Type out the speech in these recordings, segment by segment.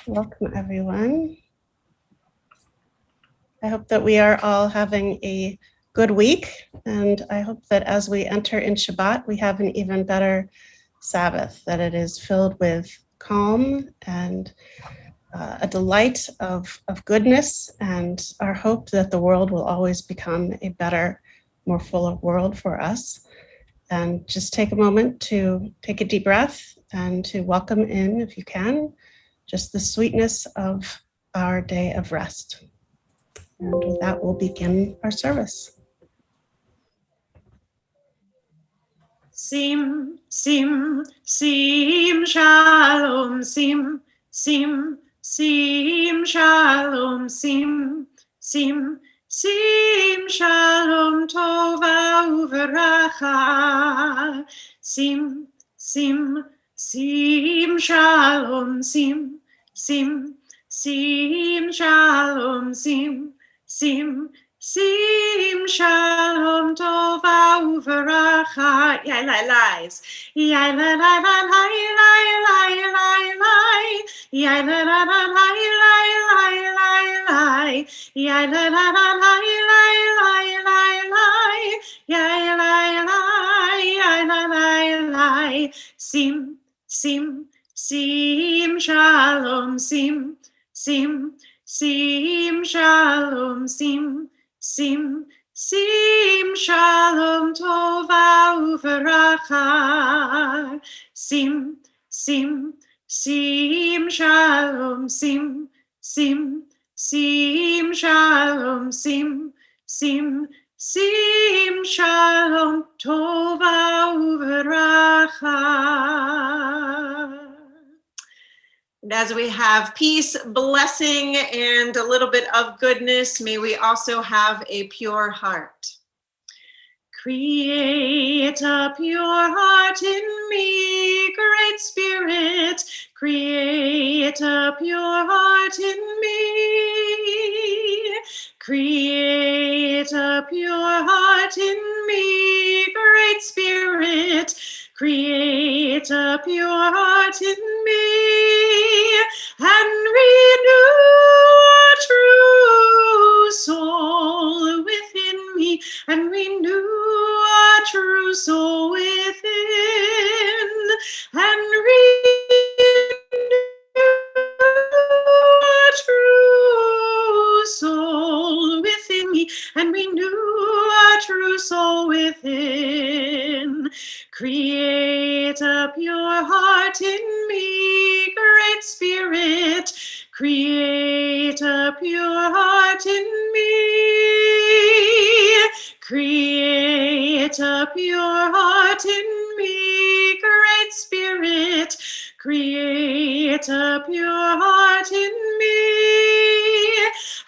Welcome, everyone. I hope that we are all having a good week, and I hope that as we enter in Shabbat, we have an even better Sabbath, that it is filled with calm and a delight of goodness, and our hope that the world will always become a better, more full world for us. And just take a moment to take a deep breath and to welcome in, if you can, just the sweetness of our day of rest. And with that, we'll begin our service. Sim, sim, sim, shalom, sim, sim, sim, shalom, sim, sim, sim, shalom, tova uveracha, sim, sim, sim, shalom, sim, sim, sim, shalom, sim, sim, sim, shalom, tova uveracha. Yai lai lais. Yai lai lai lai lai lai lai lai. Yai lai lai lai lai lai lai lai. Yai lai lai lai lai lai lai lai. Yai lai lai, yai lai lai lai. Sim, sim, sim, shalom, sim, sim, sim, shalom, sim, sim, sim, shalom, tova uveracha. Sim, sim, sim, shalom, sim, sim, sim, shalom, sim, sim, sim, shalom, tova uveracha. And as we have peace, blessing, and a little bit of goodness, may we also have a pure heart. Create a pure heart in me, Great Spirit. Create a pure heart in me. Create a pure heart in me, Great Spirit. Create a pure heart in me, and renew a true soul within me, and renew a true soul within, and renew a true soul within me, and renew a true soul within. Create a pure heart in me, Great Spirit. Create a pure heart in me. Create a pure heart in me, Great Spirit. Create a pure heart in me,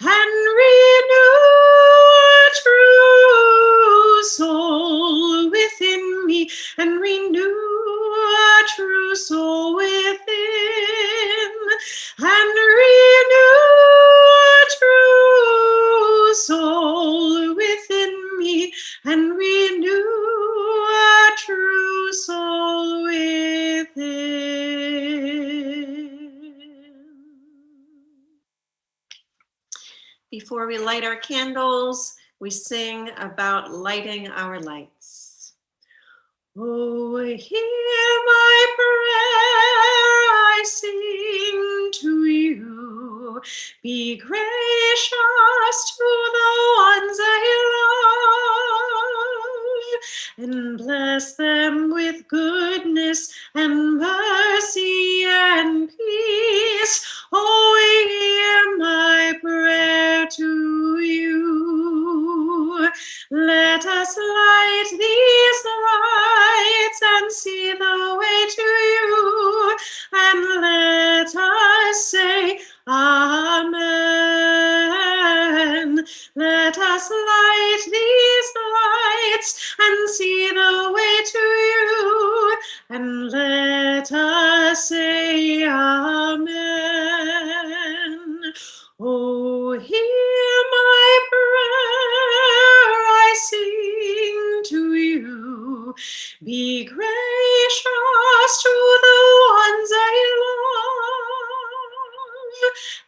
and renew a true soul within me, and renew a true soul within, and renew a true soul within me, and renew a true soul within. Before we light our candles, we sing about lighting our lights. Oh, hear my prayer, I sing to you. Be gracious to the ones I love, and bless them with goodness and mercy and peace. Oh, hear my prayer to you. Let us light these lights and see the way to you, and let us say Amen. Let us light these lights and see the way to you, and let us say Amen. Oh, hear my prayer, I sing to you. Be gracious to the ones I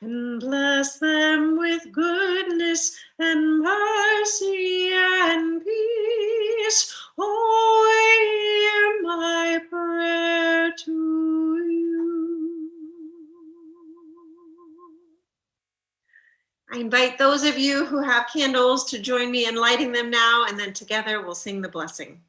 and bless them with goodness and mercy and peace. Oh, hear my prayer to you. I invite those of you who have candles to join me in lighting them now, and then together we'll sing the blessing.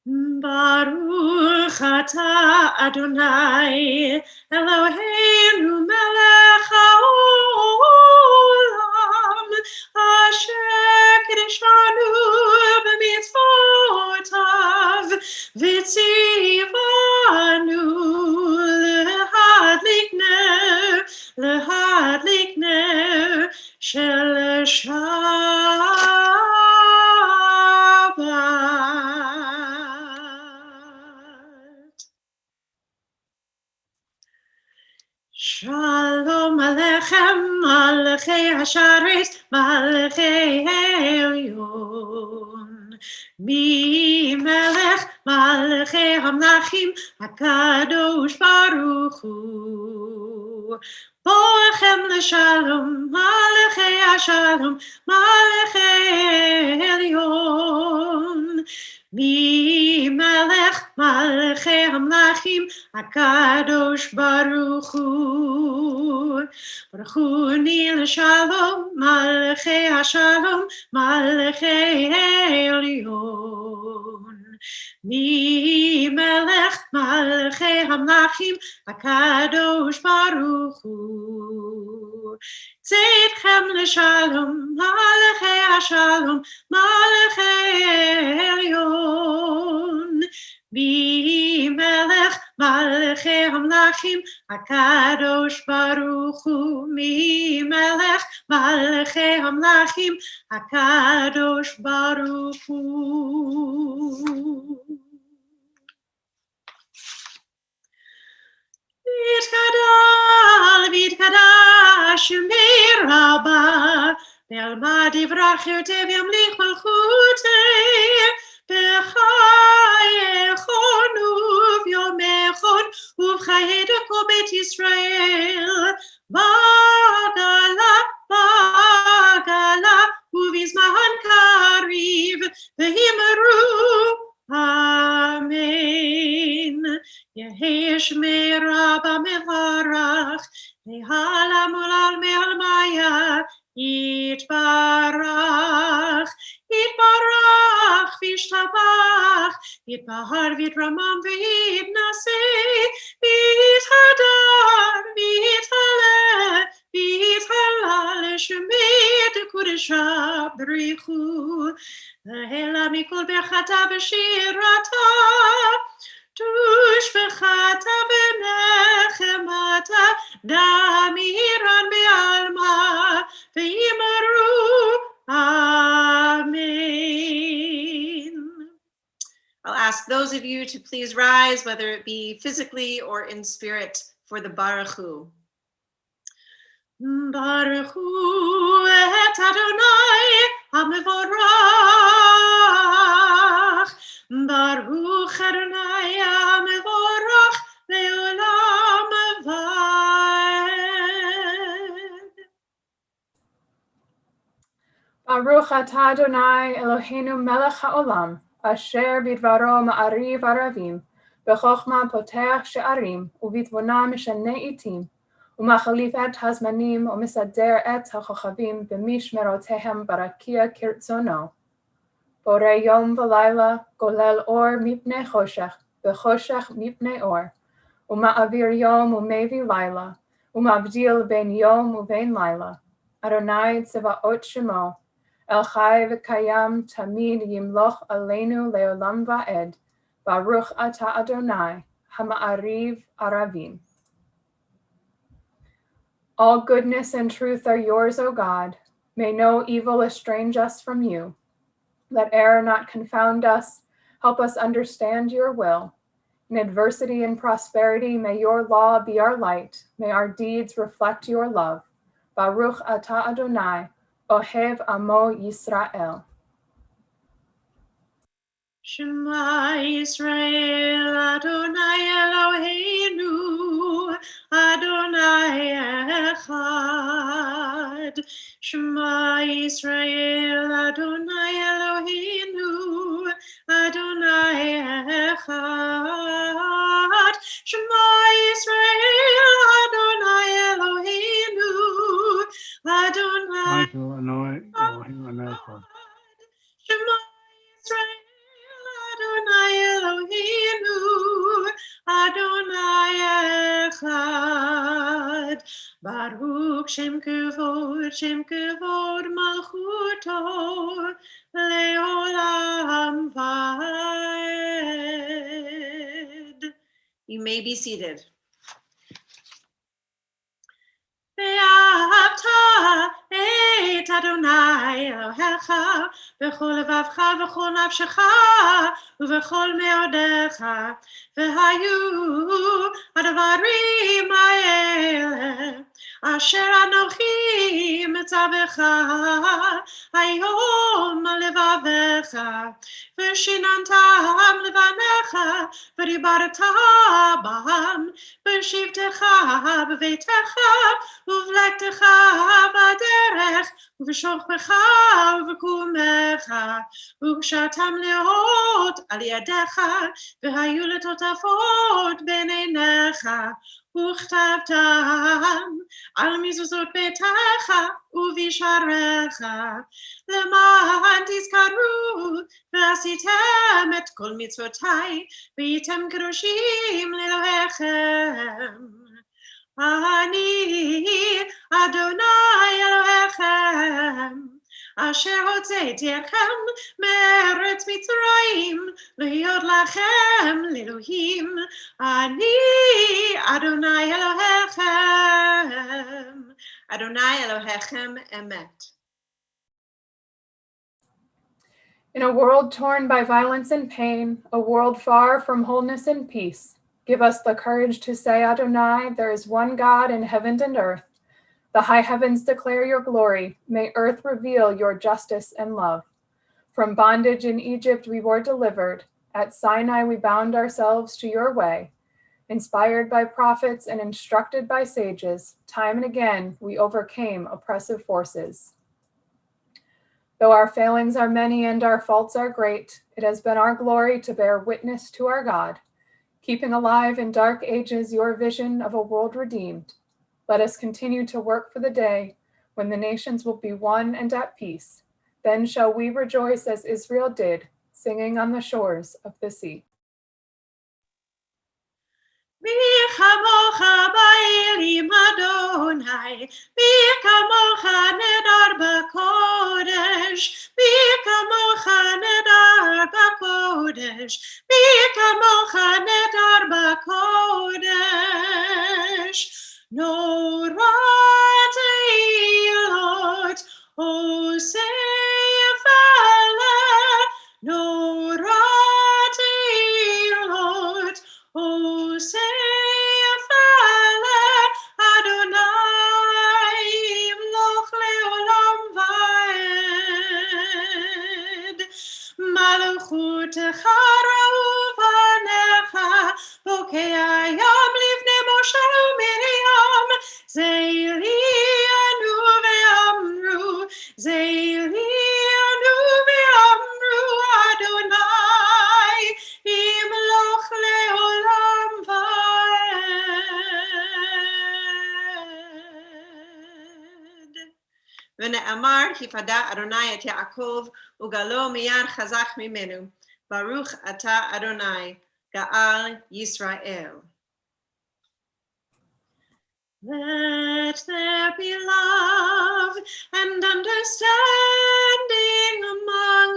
Baruch atah Adonai Eloheinu melech haolam asher kideshanu b'mitzvotav v'tzivanu lehadlik ner shel Shabbat. Shalom Aleichem, Malchei Hasharet, Malchei Elyon. Mi Melech, Malchei Hamlachim, HaKadosh Baruch Hu. Boachem l'shalom, Malchei Hashalom, Malchei Elyon. Mi Melech, Malchei Hamlachim, HaKadosh Baruch Hu. Baruch Hu Nil Shalom, Malchei Hashalom, Malchei Elyon. Mi Melech, Malchei Hamlachim, HaKadosh Baruch Hu. Tzedchem l'shalom, Malchei Hashalom, Malchei Elyon. Mi Melech, Malchei Hamlachim, HaKadosh Baruch Hu. Mi Melech, Malchei Hamlachim, HaKadosh Baruch Hu. V'tkadash miraba, be'alma divrach yotev yamlich malchutei, b'chayechon uvyomechon, uv'chayedeko bet Yisrael, bagala, bagala, uv'izman kariv, v'himeru, Amen. Yehesh meraba mevarach, mehala mulal me'almaya, Yitbarach, Yitbarach, Vishtabach, Yitbahar, Vitramam, Vitnaseh, Vithadar, Vithaleh, Vithalal, Shemet, Kudesha, Brichu, Lahela Mikol Bechata Beshirata, Tushbechata Benechemata, Damiran Be'alma, Ve'imaru, Amen. I'll ask those of you to please rise, whether it be physically or in spirit, for the Baruch Hu. Baruch Hu et Adonai HaMevorach, Baruch Adonai HaMevorach le'olam va'ed. Baruch atah Adonai Eloheinu melech haolam, asher bidvaro ma'ariv aravim, b'chochma potech she'arim, u'bitvona mishanei itim, u'machalif et hazmanim, u'misader et hachochavim, b'mishmerotehem barakia kirtzono. Borei yom v'layla, golel or mipnei choshech, b'choshech mipnei or, u'ma'avir yom u'mevi layla, u'mabdil ben yom u'ben layla. Adonai tzevaot shemo, El Chai v'Kayam Tamid Yimloch Aleinu Leolam Va'ed, Baruch Atah Adonai, Hama'ariv Aravim. All goodness and truth are yours, O God. May no evil estrange us from you. Let error not confound us. Help us understand your will. In adversity and prosperity, may your law be our light. May our deeds reflect your love. Baruch Atah Adonai, Ohev Amo Yisrael. Shema Yisrael, Adonai Eloheinu, Adonai Echad. Shema Yisrael, Adonai Eloheinu, Adonai Echad. Shema Yisrael, Adonai Eloheinu, Adonai Echad. Shema Yisrael, Adonai Eloheinu, Adonai Echad. Baruch Shem Kevod Malchuto, Leolam Vaed. You may be seated. ואהבת את אדוני אלוהיך בכל לבבך ובכל נפשך ובכל מאודיך, והיו הדברים האלה אשר אנוכי מצווך היום על לבביך, ושיננתם לבניך ודיברת בם בשבתך בביתך ובלכתך בדרך ובשוכבך ובקומך, וקשרתם לאות על ידיך והיו לטוטפות בין עיניך, וכתבתם על מזוזות ביתך ובשעריך, למען תזכרו ועשיתם את כל מצוותיי והייתם קדושים לאלוהיכם. אני אדוני אלוהיכם, אשר הוצאתי אתכם מארץ מצרים, להיות לכם לאלוהים. אני אדוני אלוהיכם, אדוני אלוהיכם אמת. In a world torn by violence and pain, a world far from wholeness and peace, give us the courage to say, Adonai, there is one God in heaven and earth. The high heavens declare your glory. May earth reveal your justice and love. From bondage in Egypt we were delivered. At Sinai we bound ourselves to your way. Inspired by prophets and instructed by sages, time and again we overcame oppressive forces. Though our failings are many and our faults are great, it has been our glory to bear witness to our God, keeping alive in dark ages your vision of a world redeemed. Let us continue to work for the day when the nations will be one and at peace. Then shall we rejoice as Israel did, singing on the shores of the sea. מי כמוך באלים אדוני, מי כמוך נדר בקודש, מי כמוך נדר בקודש, מי כמוך נדר בקודש. נורא תהילות עושה יפלה, נורא תהילות עושה יפלה, אדוני ימלוך לעולם ועד. מלכותך ראו בניך, בוקע ים לפני משה ומרים, זעירינו ואמרו, זעירינו ואמרו, אדוני ימלוך לעולם ועד. ונאמר, הפדה אדוני את יעקב, וגלו מיד חזק ממנו. ברוך אתה אדוני, גאל ישראל. Let there be love and understanding among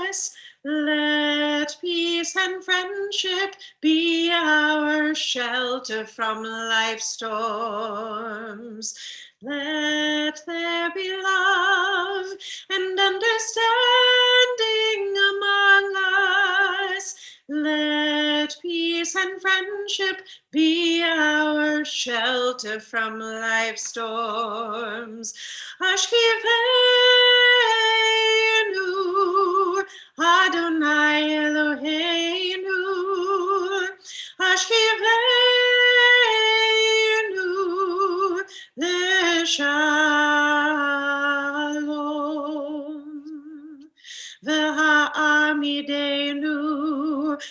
us. Let peace and friendship be our shelter from life's storms. Let there be love and understanding among us. Let peace and friendship be our shelter from life's storms. Ashkivenu, Adonai Eloheinu, Ashkivenu Leshalom. V'ha'amidenu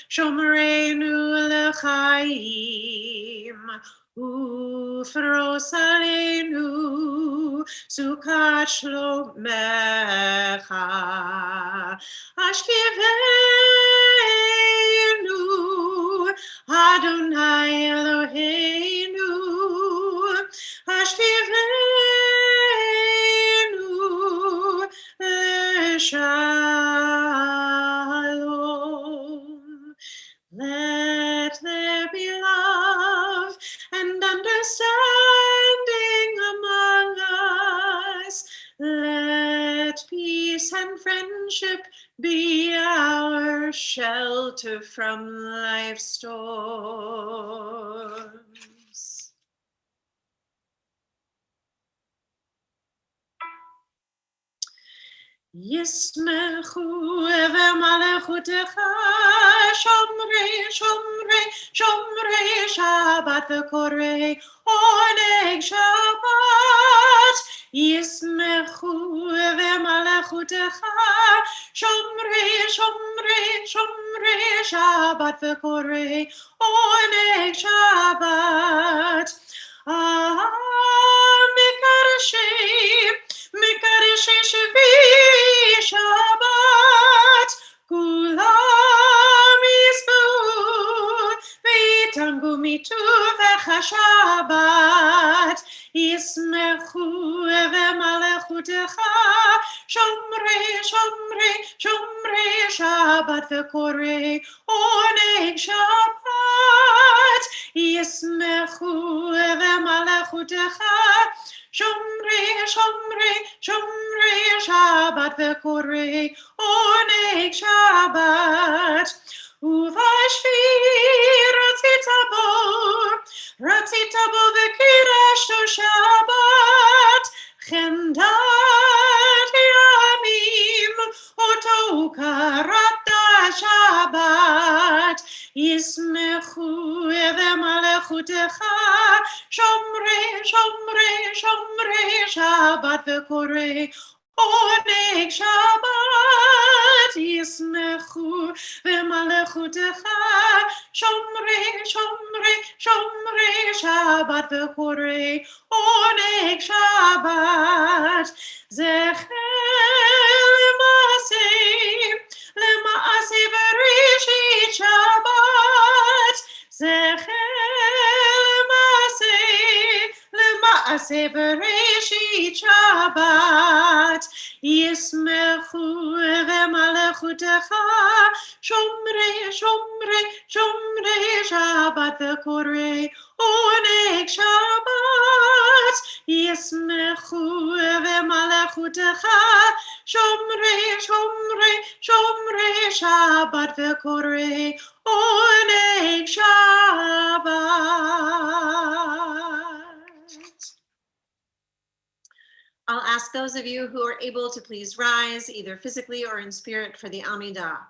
Shomreinu Lechaim, Ufros Aleinu Sukat Shlomecha. Ashkivenu Adonai Eloheinu, Ashkivenu Leshalom. Let there be love and understanding among us. Let peace and friendship be our shelter from life's storms. Yismechu v'malechutecha shomrei, shomrei, shomrei Shabbat v'korei oneg Shabbat. Yismechu v'malechutecha shomrei, shomrei, shomrei Shabbat v'korei oneg Shabbat. Mekareshe shvi Shabbat, kulam yisbu v'yitangu mituvecha Shabbat. Yismechu v'malechutecha shomrei, shomrei, shomrei Shabbat v'korei oneg Shabbat. Yismechu v'malechutecha shomrei, shomrei, shomrei Shabbat v'korei oneg Shabbat. Uvashvi ratzita bo v'kirashto Shabbat. Chendat yamim oto karata Shabbat. Yismechu v'malechutecha shomrei, shomrei, shomrei Shabbat v'korei oneg Shabbat. Yismechu v'malechutecha shomrei, shomrei, shomrei Shabbat v'korei oneg Shabbat. Zecher lema'aseh bereshit Shabbat. Zecher lema'aseh bereshit Shabbat. Yismechu v'malechutecha shomrei, shomrei, shomrei Shabbat v'korei oneg Shabbat. Yismechu v'malechutecha shomrei, shomrei, shomrei Shabbat v'korei oneg Shabbat. I'll ask those of you who are able to please rise, either physically or in spirit, for the Amidah.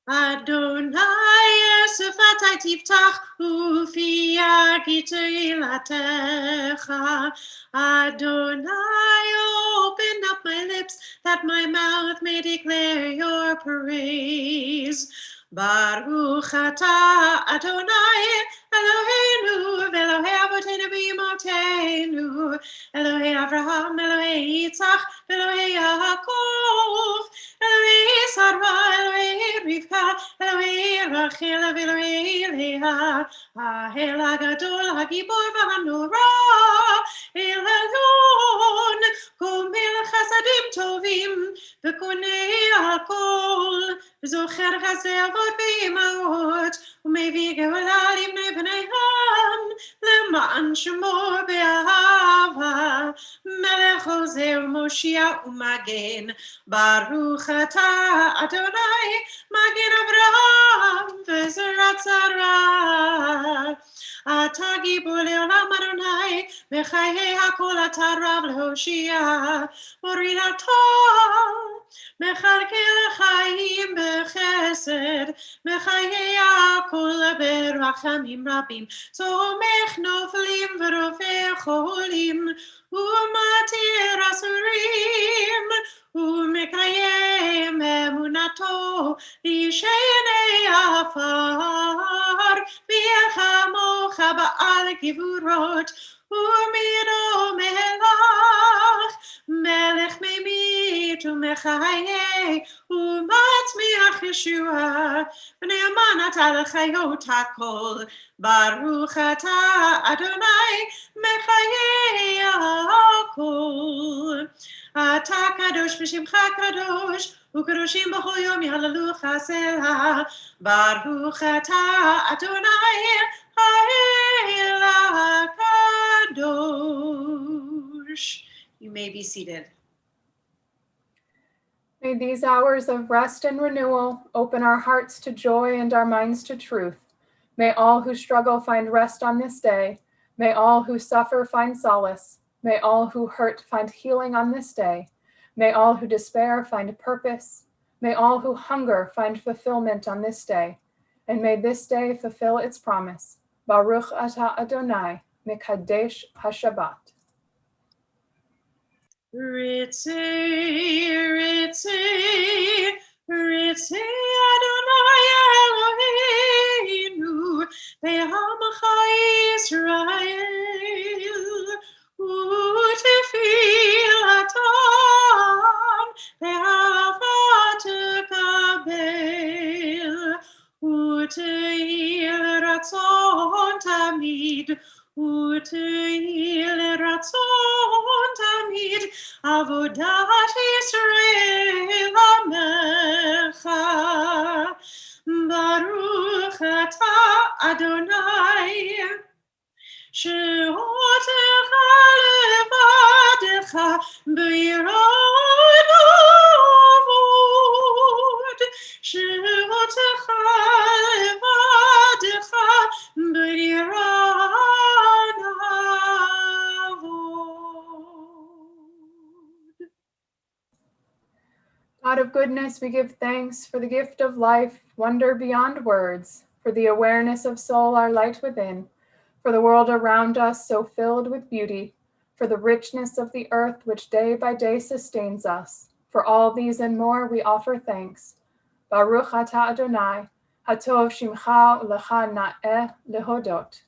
Adonai esufat tiftach ufi agiteilatecha. Adonai, open up my lips that my mouth may declare your praise. Baruch atah Adonai Eloheinu v'Elohei Avotenu b'imotenu, Elohei Avraham, Elohei Yitzchak, Elohei Yaakov, Elohei Sarah, Elohei Rivka, Elohei Rachel, Elohei Leah, Ha'el HaGadol, HaGibor v'Hanora, El Elyon, Gomel Chasadim Tovim, v'Konei Hakol, v'Zocher Chasdei Avot v'Imaot, u'Mevii Geula Libnei Bneiham, Le'ma'an Shemo be'ahava, Melech Hosea u'Moshiach u'Magen. Baruch atah Adonai, Magen Avraham v'Zerat Sarah. Atah Gibor le'olam Adonai, B'chayei hakol atah Rav le'Hoshia. Orin atah מחלקי לחיים בחסד, מחיי הכל ברחמים רבים, צומח נופלים ורופא חולים, ומתיר אסורים, ומקיים אמונתו לישני עפר, ויחמוך בעל גבורות, ומידו מלך, מלך ממית ומחיה, ומצמיח ישועה, ונאמן אתה לחיות הכל, ברוך אתה אדוני מחיי הכל. אתה קדוש ושמך קדוש, וקדושים בכל יום יהללוך סלה, ברוך אתה אדוני האל הקדוש. You may be seated. May these hours of rest and renewal open our hearts to joy and our minds to truth. May all who struggle find rest on this day. May all who suffer find solace. May all who hurt find healing on this day. May all who despair find purpose. May all who hunger find fulfillment on this day. And may this day fulfill its promise. Baruch atah Adonai, Mekadesh HaShabbat. Ritzei, Ritzei, Ritzei Adonai Eloheinu, ve'amcha Yisrael, u'tefilatan, ve'ava tekabel, u'te'il ratzon tamid, u'te'il ratzon tamid, avodat Yisrael amecha. Baruch atah Adonai, she'otecha levadecha b'yirat avod, she'otecha levadecha b'yirat avod. God of goodness, we give thanks for the gift of life, wonder beyond words, for the awareness of soul, our light within, for the world around us so filled with beauty, for the richness of the earth which day by day sustains us. For all these and more we offer thanks. Baruch atah Adonai, hatov shimcha u'lecha na'eh lehodot.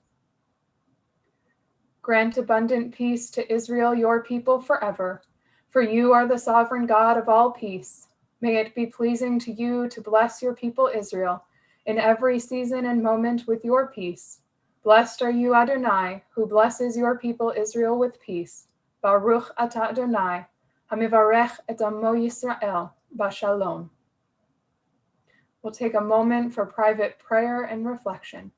Grant abundant peace to Israel, your people forever, for you are the sovereign God of all peace. May it be pleasing to you to bless your people Israel in every season and moment with your peace. Blessed are you, Adonai, who blesses your people Israel with peace. Baruch atah Adonai, hamivarech et amo Yisrael, bashalom. We'll take a moment for private prayer and reflection.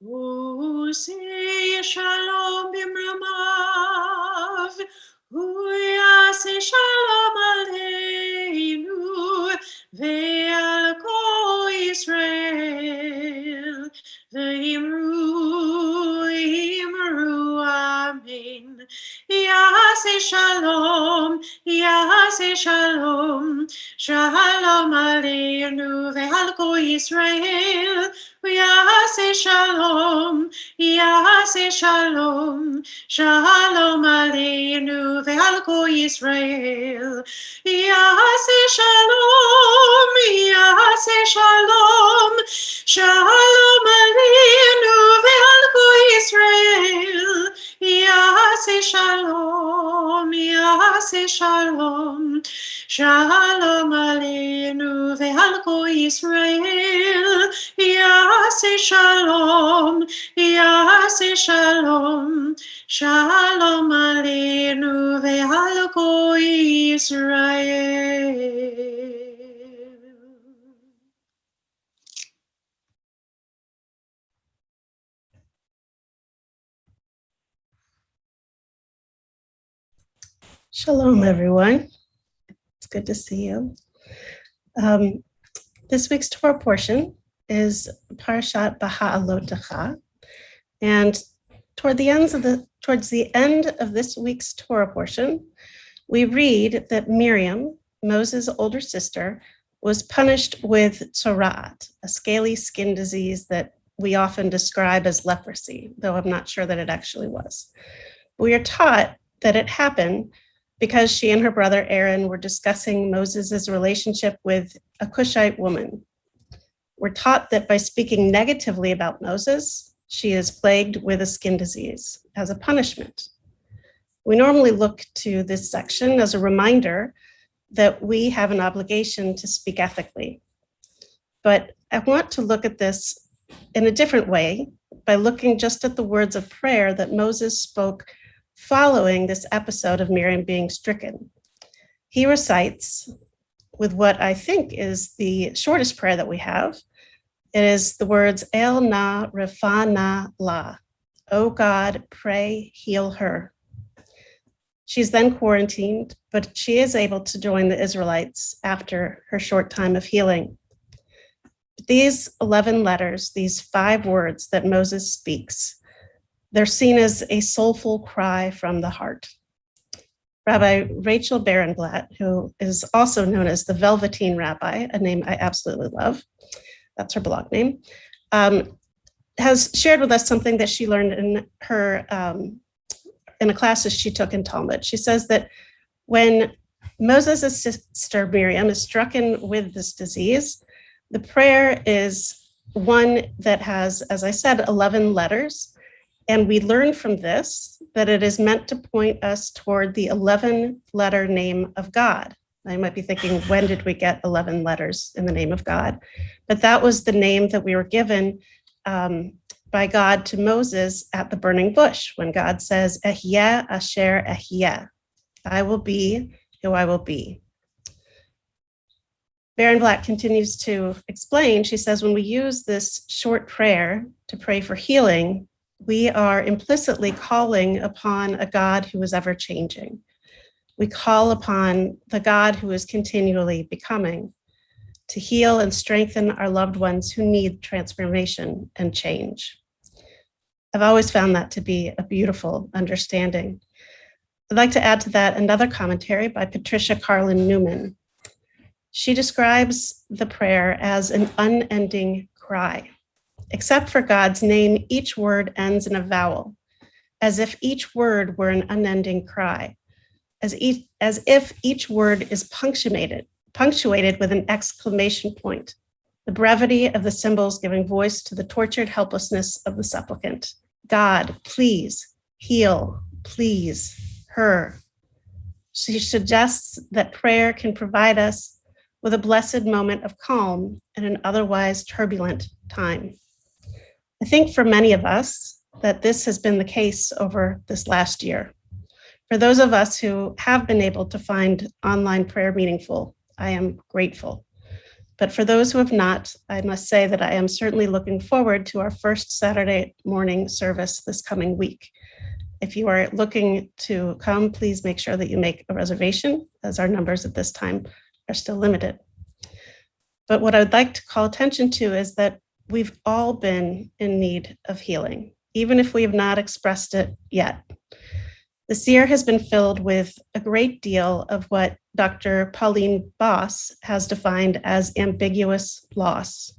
Usei shalom bimramav, uyase shalom aleinu, ve'al kol Yisrael, ve'imru, imru, amen. Yase shalom, shalom aleinu, ve'al kol Yisrael, Yase shalom, shalom aleinu ve'al kol Yisrael. Yase shalom, shalom aleinu ve'al kol Yisrael. Yase shalom, Shalom Aleinu ve'al kol Yisrael, Yaseh Shalom, Yaseh Shalom, Shalom Aleinu ve'al kol Yisrael. Shalom, everyone. It's good to see you. This week's Torah portion is Parashat Baha'alotecha, and towards the end of this week's Torah portion, we read that Miriam, Moses' older sister, was punished with tzora'at, a scaly skin disease that we often describe as leprosy, though I'm not sure that it actually was. We are taught that it happened because she and her brother Aaron were discussing Moses' relationship with a Cushite woman. We're taught that by speaking negatively about Moses, she is plagued with a skin disease as a punishment. We normally look to this section as a reminder that we have an obligation to speak ethically. But I want to look at this in a different way by looking just at the words of prayer that Moses spoke following this episode of Miriam being stricken. He recites with what I think is the shortest prayer that we have. It is the words, El na refa na la. Oh God, pray, heal her. She's then quarantined, but she is able to join the Israelites after her short time of healing. These 11 letters, these 5 words that Moses speaks, they're seen as a soulful cry from the heart. Rabbi Rachel Barenblatt, who is also known as the Velveteen Rabbi, a name I absolutely love, that's her blog name, has shared with us something that she learned in her in a classes she took in Talmud. She says that when Moses' sister Miriam is stricken with this disease, the prayer is one that has, as I said, 11 letters. And we learn from this that it is meant to point us toward the 11-letter name of God. I might be thinking, when did we get 11 letters in the name of God? But that was the name that we were given by God to Moses at the burning bush, when God says, Ehyeh asher ehyeh, I will be who I will be. Barenblatt continues to explain, she says, when we use this short prayer to pray for healing, we are implicitly calling upon a God who is ever changing. We call upon the God who is continually becoming to heal and strengthen our loved ones who need transformation and change. I've always found that to be a beautiful understanding. I'd like to add to that another commentary by Patricia Carlin Newman. She describes the prayer as an unending cry. Except for God's name, each word ends in a vowel, as if each word were an unending cry, as if each word is punctuated with an exclamation point, the brevity of the symbols giving voice to the tortured helplessness of the supplicant. God, please, heal, please, her. She suggests that prayer can provide us with a blessed moment of calm in an otherwise turbulent time. I think for many of us that this has been the case over this last year. For those of us who have been able to find online prayer meaningful, I am grateful. But for those who have not, I must say that I am certainly looking forward to our first Saturday morning service this coming week. If you are looking to come, please make sure that you make a reservation, as our numbers at this time are still limited. But what I would like to call attention to is that we've all been in need of healing, even if we have not expressed it yet. This year has been filled with a great deal of what Dr. Pauline Boss has defined as ambiguous loss.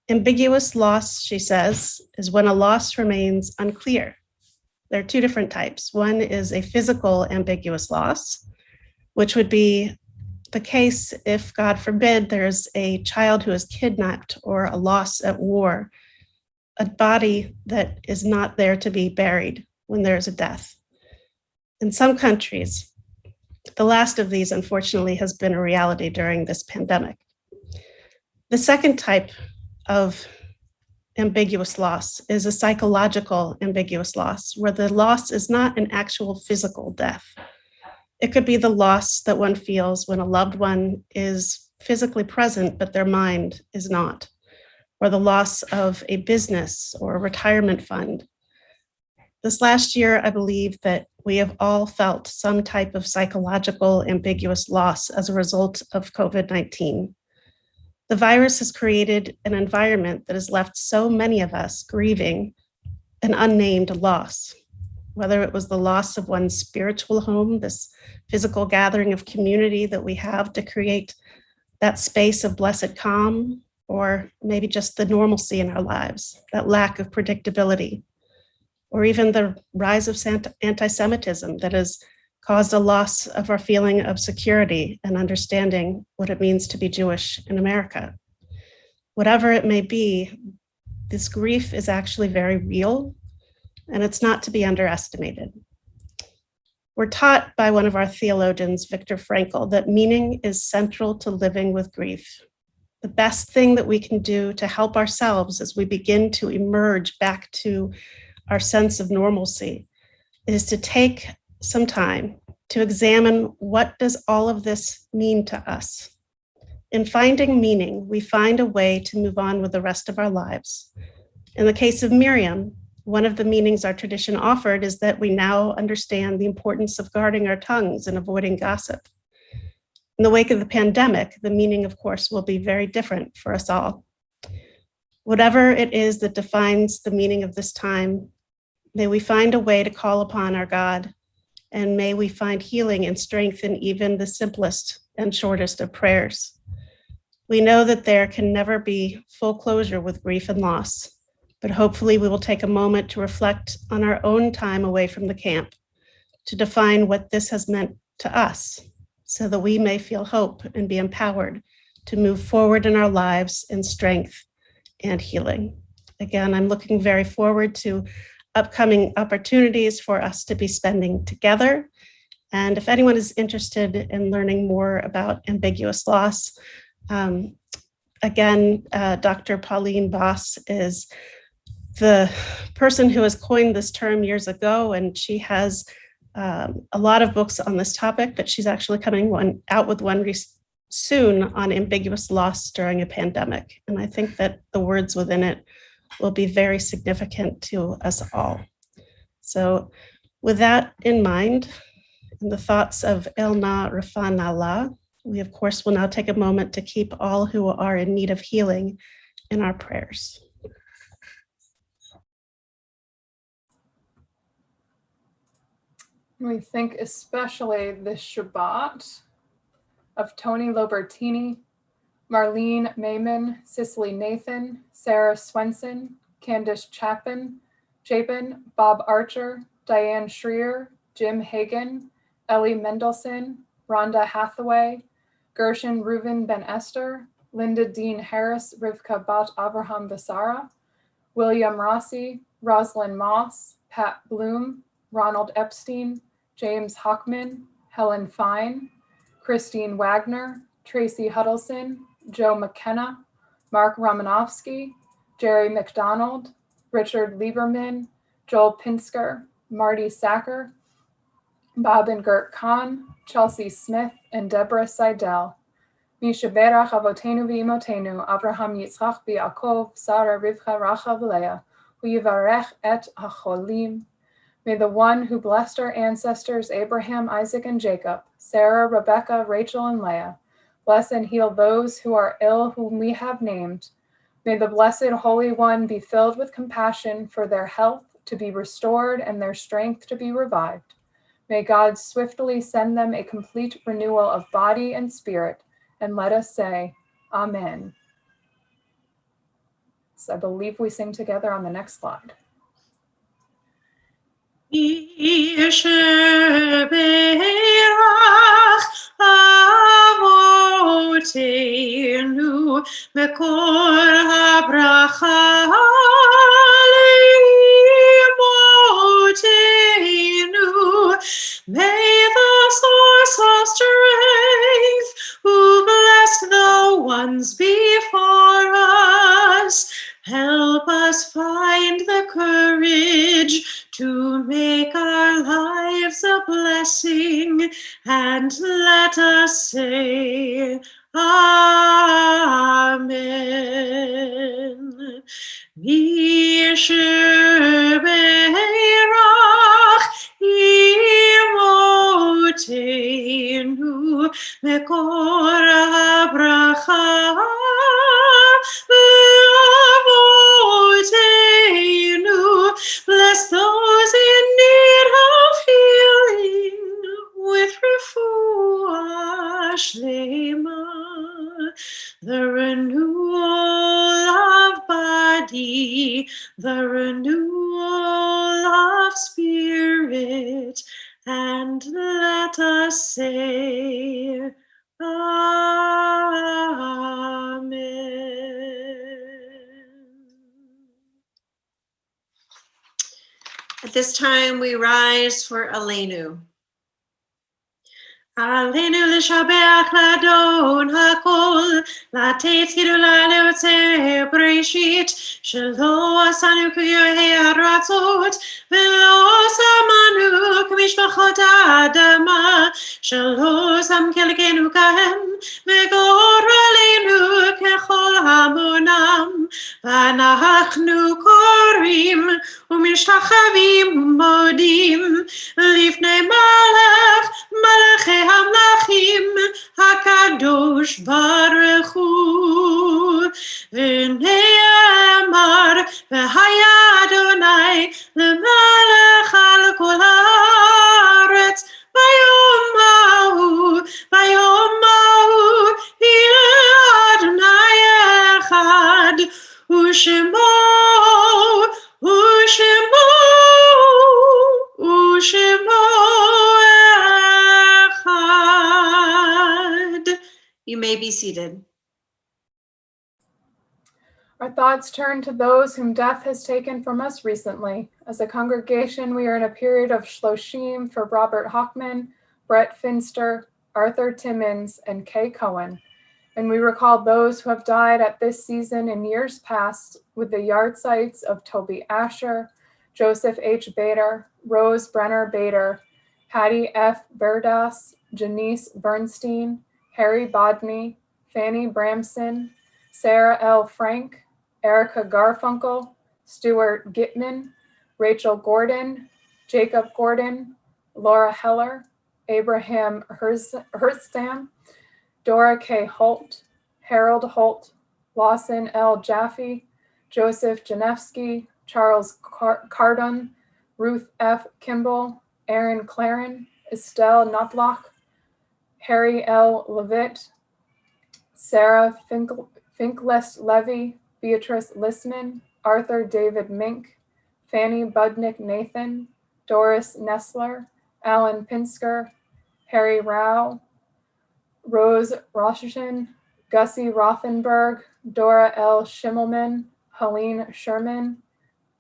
Ambiguous loss, she says, is when a loss remains unclear. There are 2 different types. One is a physical ambiguous loss, which would be the case if, God forbid, there's a child who is kidnapped or a loss at war, a body that is not there to be buried when there's a death. In some countries, The last of these, unfortunately, has been a reality during this pandemic. The second type of ambiguous loss is a psychological ambiguous loss, where the loss is not an actual physical death. It could be the loss that one feels when a loved one is physically present, but their mind is not, or the loss of a business or a retirement fund. This last year, I believe that we have all felt some type of psychological ambiguous loss as a result of COVID-19. The virus has created an environment that has left so many of us grieving an unnamed loss, whether it was the loss of one's spiritual home, this physical gathering of community that we have to create that space of blessed calm, or maybe just the normalcy in our lives, that lack of predictability, or even the rise of anti-Semitism that has caused a loss of our feeling of security and understanding what it means to be Jewish in America. Whatever it may be, this grief is actually very real, and it's not to be underestimated. We're taught by one of our theologians, Viktor Frankl, that meaning is central to living with grief. The best thing that we can do to help ourselves as we begin to emerge back to our sense of normalcy is to take some time to examine, what does all of this mean to us? In finding meaning, we find a way to move on with the rest of our lives. In the case of Miriam, one of the meanings our tradition offered is that we now understand the importance of guarding our tongues and avoiding gossip. In the wake of the pandemic, the meaning, of course, will be very different for us all. Whatever it is that defines the meaning of this time, may we find a way to call upon our God, and may we find healing and strength in even the simplest and shortest of prayers. We know that there can never be full closure with grief and loss, but hopefully we will take a moment to reflect on our own time away from the camp, to define what this has meant to us, so that we may feel hope and be empowered to move forward in our lives in strength and healing. Again, I'm looking very forward to upcoming opportunities for us to be spending together. And if anyone is interested in learning more about ambiguous loss, again, Dr. Pauline Boss is the person who has coined this term years ago, and she has a lot of books on this topic, but she's actually coming out with one soon on ambiguous loss during a pandemic. And I think that the words within it will be very significant to us all. So with that in mind, and the thoughts of Elna Rafan Allah, we of course will now take a moment to keep all who are in need of healing in our prayers. We think especially this Shabbat of Tony Lobertini, Marlene Mayman, Cicely Nathan, Sarah Swenson, Candice Chapin, Bob Archer, Diane Schreier, Jim Hagan, Ellie Mendelson, Rhonda Hathaway, Gershon Reuven Ben Esther, Linda Dean Harris, Rivka Bat Abraham Basara, William Rossi, Rosalind Moss, Pat Bloom, Ronald Epstein, James Hockman, Helen Fine, Christine Wagner, Tracy Huddleston, Joe McKenna, Mark Romanofsky, Jerry McDonald, Richard Lieberman, Joel Pinsker, Marty Sacker, Bob and Gert Kahn, Chelsea Smith, and Deborah Seidel. Mishaberach avotenu v'imotenu, Abraham Yitzchak Yaakov, Sarah Rivka Rachav Leah, Uyivarech et hacholim. May the one who blessed our ancestors Abraham, Isaac, and Jacob, Sarah, Rebecca, Rachel, and Leah, bless and heal those who are ill whom we have named. May the Blessed Holy One be filled with compassion for their health to be restored and their strength to be revived. May God swiftly send them a complete renewal of body and spirit, and let us say, Amen. So I believe we sing together on the next slide. Yisher beirach avotenu mekor habracha leimotenu. May the source of runs before us. Help us find the courage to make our lives a blessing, and let us say, Amen. Yishebeirach imotenu mekor habracha ve'avotenu. Bless those in need of healing with refuah shlema, the renewal of body, the renewal of spirit, and let us say, Amen. At this time, we rise for Aleinu. Aleinu l'shabeach l'adon hakol, לתת גדולה ליוצר בראשית, שלא עשנו כיוהי ארצות, ולא שמנו כמשפחות האדמה, שלא שם חלקנו כהם, וגורלנו ככל המונם, ואנחנו קוראים ומשתחווים ומודים לפני מלך מלכי המלכים הקדוש ברוך הוא. ונאמר, והיה אדוני למלך על כל הארץ, ביום ההוא יהיה אדוני אחד, ושמו אחד. You may be seated. Our thoughts turn to those whom death has taken from us recently. As a congregation, we are in a period of Shloshim for Robert Hochman, Brett Finster, Arthur Timmons, and Kay Cohen. And we recall those who have died at this season in years past with the yahrzeits of Toby Asher, Joseph H. Bader, Rose Brenner Bader, Hattie F. Verdas, Janice Bernstein, Harry Bodney, Fanny Bramson, Sarah L. Frank, Erica Garfunkel, Stuart Gitman, Rachel Gordon, Jacob Gordon, Laura Heller, Abraham Herstam, Dora K. Holt, Harold Holt, Lawson L. Jaffe, Joseph Janevsky, Charles Cardon, Ruth F. Kimball, Aaron Claren, Estelle Knoploch, Harry L. Levitt, Sarah Finkless Levy, Beatrice Lissman, Arthur David Mink, Fanny Budnick Nathan, Doris Nessler, Alan Pinsker, Harry Rao, Rose Roshan, Gussie Rothenberg, Dora L. Schimmelman, Helene Sherman,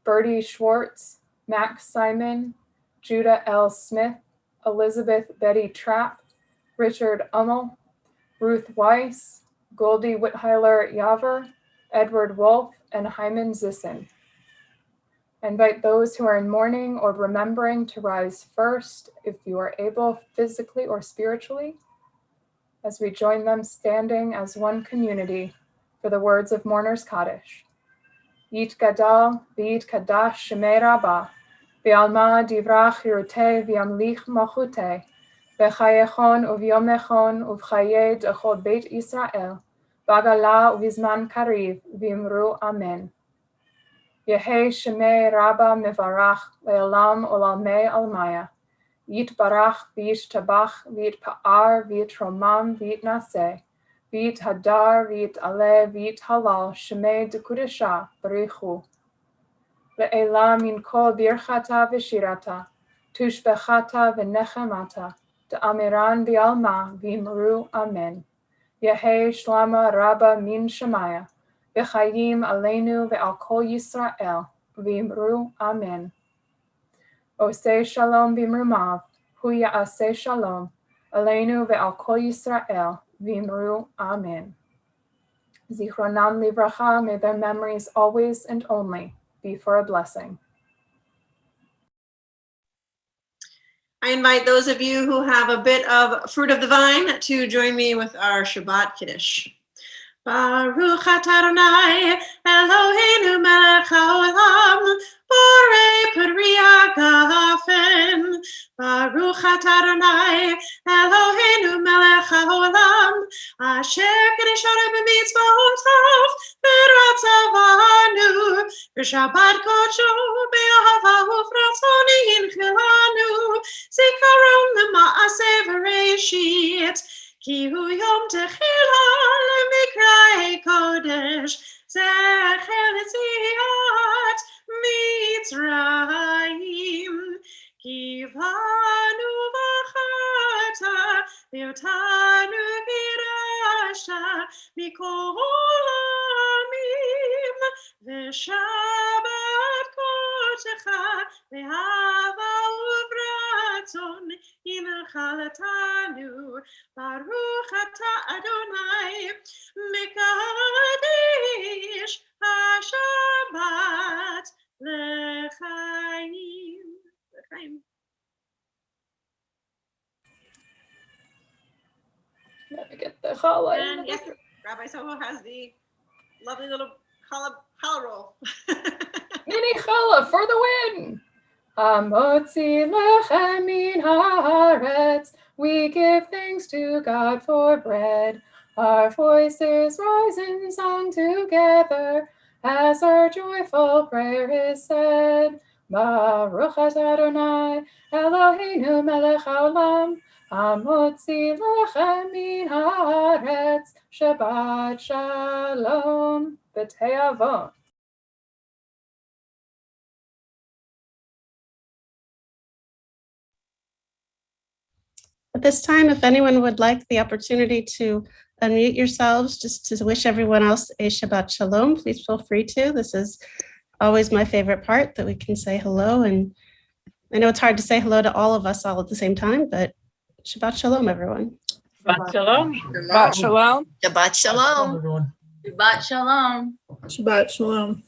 Bertie Schwartz, Max Simon, Judah L. Smith, Elizabeth Betty Trapp, Richard Ummel, Ruth Weiss, Goldie Whitheiler Yaver, Edward Wolf, and Hyman Zissin. I invite those who are in mourning or remembering to rise first, if you are able, physically or spiritually, as we join them standing as one community for the words of Mourner's Kaddish. Yit gadal v'yit kadash shemei rabba, v'alma divrach hirutei v'yamlich malchutei, v'chayechon uvyomechon uv'chayei d'chol beit Yisrael, b'agala uv'zman kariv v'imru amen. Yehei shemei rabba mevarach le'olam olamei almaya, Yit barach v'yit tabach v'yit pa'ar v'yit romam v'yit naseh, v'yit hadar v'yit aleh v'yit halal shemei d'kudesha barichu. Le'ela min kol birchata v'shirata, tushbechata v'nechemata, d'amiran v'alma v'imru amen. Yehei shlama rabba min shemaya, v'chayim aleinu v'al kol Yisrael, v'imru amen. Oseh shalom b'mrumav, hu ya'aseh shalom, aleinu ve'al kol Yisrael, v'imru amen. Zichronam livracha, may their memories always and only be for a blessing. I invite those of you who have a bit of fruit of the vine to join me with our Shabbat Kiddush. Baruch atah Adonai Eloheinu melech haolam borei peri hagafen. Baruch atah Adonai Eloheinu melech haolam asher kedeshanu b'mitzvotav v'ratzavanu b'shabbat kodsho be'ahava ufratzoni hinchilanu zikaron l'ma'aseh v'reishit ki hu yom techila lemikrai kodesh zecher l'tziat Mitzrayim kivanu v'chata v'yotanu girasha mikol ha'amim v'shabbat kodecha v'hava uvratzon inchalatanu Baruch atah Adonai Mekadesh HaShabbat L'chaim. Let me get the challah. And yes, Rabbi Soho has the lovely little challah roll. Mini challah for the win. Hamotzi lechem min haaretz. We give thanks to God for bread. Our voices rise in song together as our joyful prayer is said. Baruch atah Adonai Eloheinu melech haolam hamotzi lechem min haaretz. Shabbat shalom b'te'avot. At this time, if anyone would like the opportunity to unmute yourselves just to wish everyone else a Shabbat Shalom, please feel free to. This is always my favorite part, that we can say hello. And I know it's hard to say hello to all of us all at the same time, but Shabbat Shalom, everyone. Shabbat Shalom. Shabbat Shalom. Shabbat Shalom. Everyone. Shabbat Shalom. Shabbat Shalom.